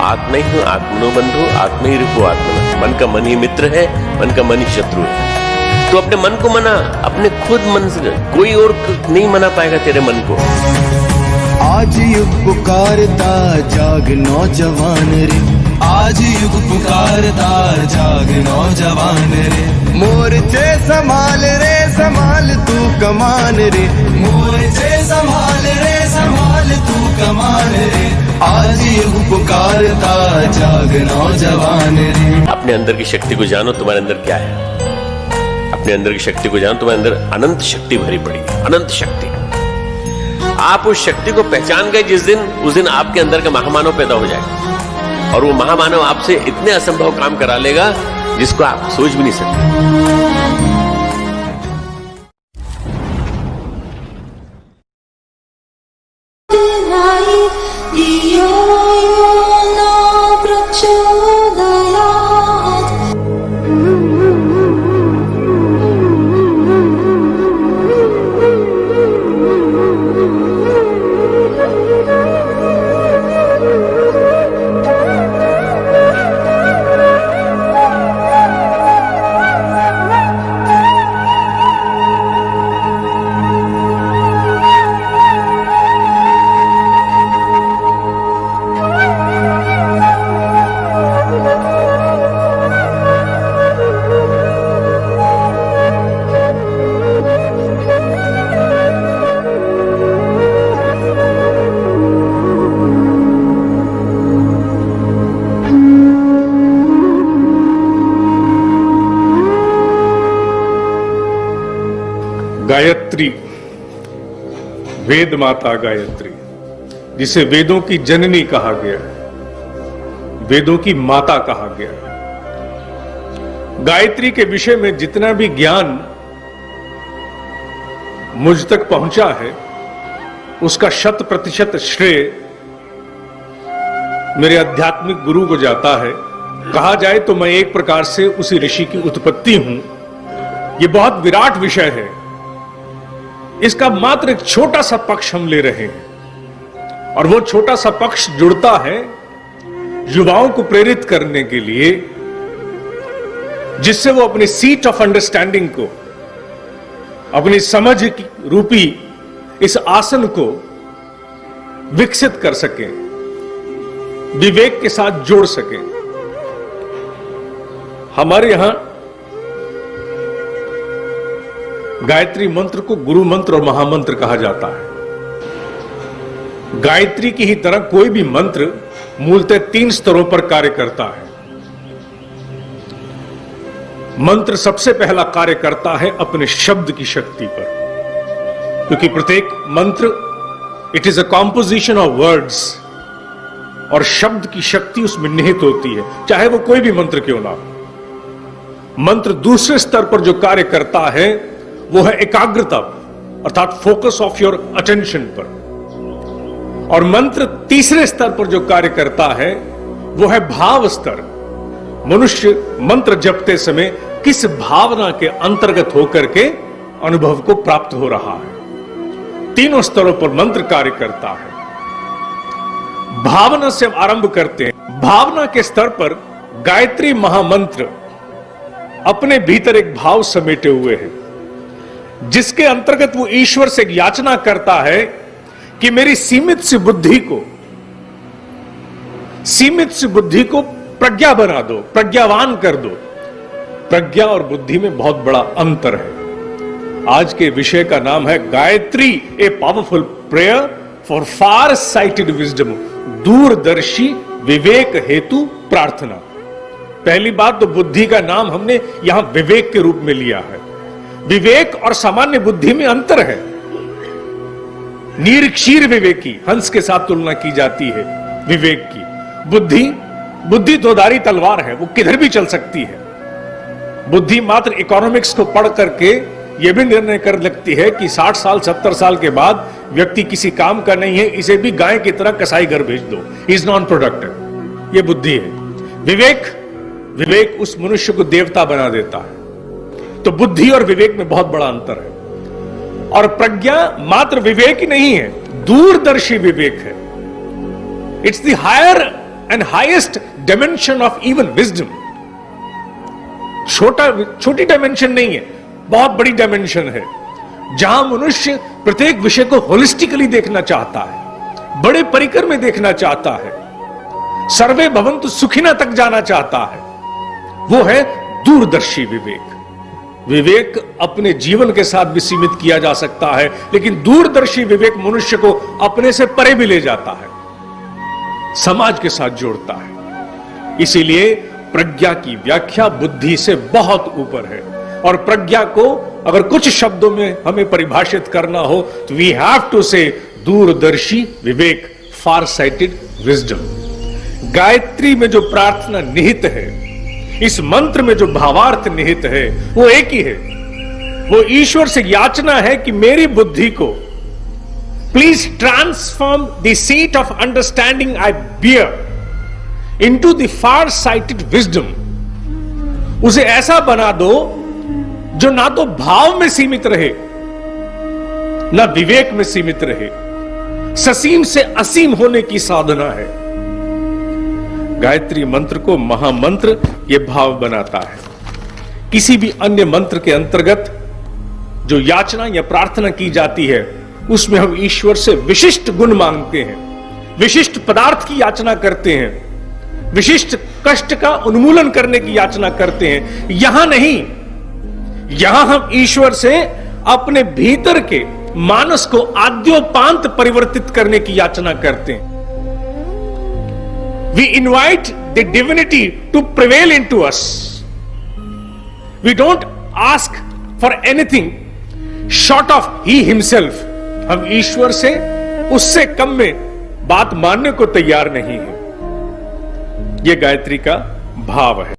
आत्मा ही आत्मनो बंधु आत्मा ही रिपु आत्मना। मन का मन ही मित्र है, मन का मन ही शत्रु है। तो अपने मन को मना, अपने खुद मन से, कोई और नहीं मना पाएगा तेरे मन को। आज युग पुकारता जाग नौजवान रे, आज युग पुकारता जाग नौजवान रे। मोर्चे संभाल रे संभाल तू कमान रे, मोर्चे संभाल रे संभाल तू कमान रे। आज युग पुकारता जाग नौजवान रे। अपने अंदर की शक्ति को जानो, तुम्हारे अंदर क्या है। अपने अंदर की शक्ति को जानो, तुम्हारे अंदर अनंत शक्ति भरी पड़ी है, अनंत शक्ति। आप उस शक्ति को पहचान गए जिस दिन, उस दिन आपके अंदर का महामानव पैदा हो जाएगा। और वो महामानव आपसे इतने असंभव काम करा लेगा जिसको आप सोच भी नहीं सकते। गायत्री, वेद माता गायत्री, जिसे वेदों की जननी कहा गया, वेदों की माता कहा गया। गायत्री के विषय में जितना भी ज्ञान मुझ तक पहुंचा है, उसका 100% श्रेय मेरे आध्यात्मिक गुरु को जाता है। कहा जाए तो मैं एक प्रकार से उसी ऋषि की उत्पत्ति हूं। यह बहुत विराट विषय है, इसका मात्र एक छोटा सा पक्ष हम ले रहे हैं। और वो छोटा सा पक्ष जुड़ता है युवाओं को प्रेरित करने के लिए, जिससे वो अपनी सीट ऑफ अंडरस्टैंडिंग को, अपनी समझ की रूपी इस आसन को विकसित कर सकें, विवेक के साथ जोड़ सकें। हमारे यहां गायत्री मंत्र को गुरु मंत्र और महामंत्र कहा जाता है। गायत्री की ही तरह कोई भी मंत्र मूलतः 3 स्तरों पर कार्य करता है। मंत्र सबसे पहला कार्य करता है अपने शब्द की शक्ति पर, क्योंकि प्रत्येक मंत्र it is a composition of words, और शब्द की शक्ति उसमें निहित होती है, चाहे वो कोई भी मंत्र क्यों ना हो। मंत्र दूसरे स्तर पर जो कार्य करता है वो है एकाग्रता, अर्थात फोकस ऑफ योर अटेंशन पर। और मंत्र तीसरे स्तर पर जो कार्य करता है वो है भाव स्तर। मनुष्य मंत्र जपते समय किस भावना के अंतर्गत होकर के अनुभव को प्राप्त हो रहा है। तीनों स्तरों पर मंत्र कार्य करता है। भावना से हम आरंभ करते हैं। भावना के स्तर पर गायत्री महामंत्र अपने भीतर एक भाव समेटे हुए है, जिसके अंतर्गत वो ईश्वर से याचना करता है कि मेरी सीमित सी बुद्धि को प्रज्ञा बना दो, प्रज्ञावान कर दो। प्रज्ञा और बुद्धि में बहुत बड़ा अंतर है। आज के विषय का नाम है Gayatri, a powerful prayer for far sighted wisdom, दूरदर्शी विवेक हेतु प्रार्थना। पहली बात तो बुद्धि का नाम हमने यहां विवेक के रूप में लिया है। विवेक और सामान्य बुद्धि में अंतर है। निरीक्षीर विवेकी, हंस के साथ तुलना की जाती है विवेक की। बुद्धि दोधारी तलवार है, वो किधर भी चल सकती है। बुद्धि मात्र इकोनॉमिक्स को पढ़ करके यह भी निर्णय कर लगती है कि 60 साल 70 साल के बाद व्यक्ति किसी काम का नहीं है, इसे भी गाय की तरह कसाई घर भेज दो, इज नॉन प्रोडक्टिव। यह बुद्धि है। विवेक उस मनुष्य को देवता बना देता है। तो बुद्धि और विवेक में बहुत बड़ा अंतर है। और प्रज्ञा मात्र विवेक ही नहीं है, दूरदर्शी विवेक है। It's the higher and highest dimension of even wisdom. छोटी डायमेंशन नहीं है, बहुत बड़ी डायमेंशन है, जहां मनुष्य प्रत्येक विषय को होलिस्टिकली देखना चाहता है, बड़े परिकर में देखना चाहता है, सर्वे भवन्तु सुखिना तक जाना चाहता है। वो है दूरदर्शी विवेक। विवेक अपने जीवन के साथ भी सीमित किया जा सकता है, लेकिन दूरदर्शी विवेक मनुष्य को अपने से परे भी ले जाता है, समाज के साथ जोड़ता है। इसीलिए प्रज्ञा की व्याख्या बुद्धि से बहुत ऊपर है। और प्रज्ञा को अगर कुछ शब्दों में हमें परिभाषित करना हो तो वी हैव टू से दूरदर्शी विवेक, फार साइटेड विजडम। गायत्री में जो प्रार्थना निहित है, इस मंत्र में जो भावार्थ निहित है, वो एक ही है। वो ईश्वर से याचना है कि मेरी बुद्धि को please transform the seat of understanding I bear into the far sighted wisdom. उसे ऐसा बना दो जो ना तो भाव में सीमित रहे, ना विवेक में सीमित रहे, ससीम से असीम होने की साधना है। गायत्री मंत्र को महामंत्र यह भाव बनाता है। किसी भी अन्य मंत्र के अंतर्गत जो याचना या प्रार्थना की जाती है, उसमें हम ईश्वर से विशिष्ट गुण मांगते हैं, विशिष्ट पदार्थ की याचना करते हैं, विशिष्ट कष्ट का उन्मूलन करने की याचना करते हैं। यहां नहीं, यहां हम ईश्वर से अपने भीतर के मानस को आद्योपांत परिवर्तित करने की याचना करते हैं। We invite the divinity to prevail into us. We don't ask for anything short of he himself. हम ईश्वर से उससे कम में बात मानने को तैयार नहीं है। यह गायत्री का भाव है।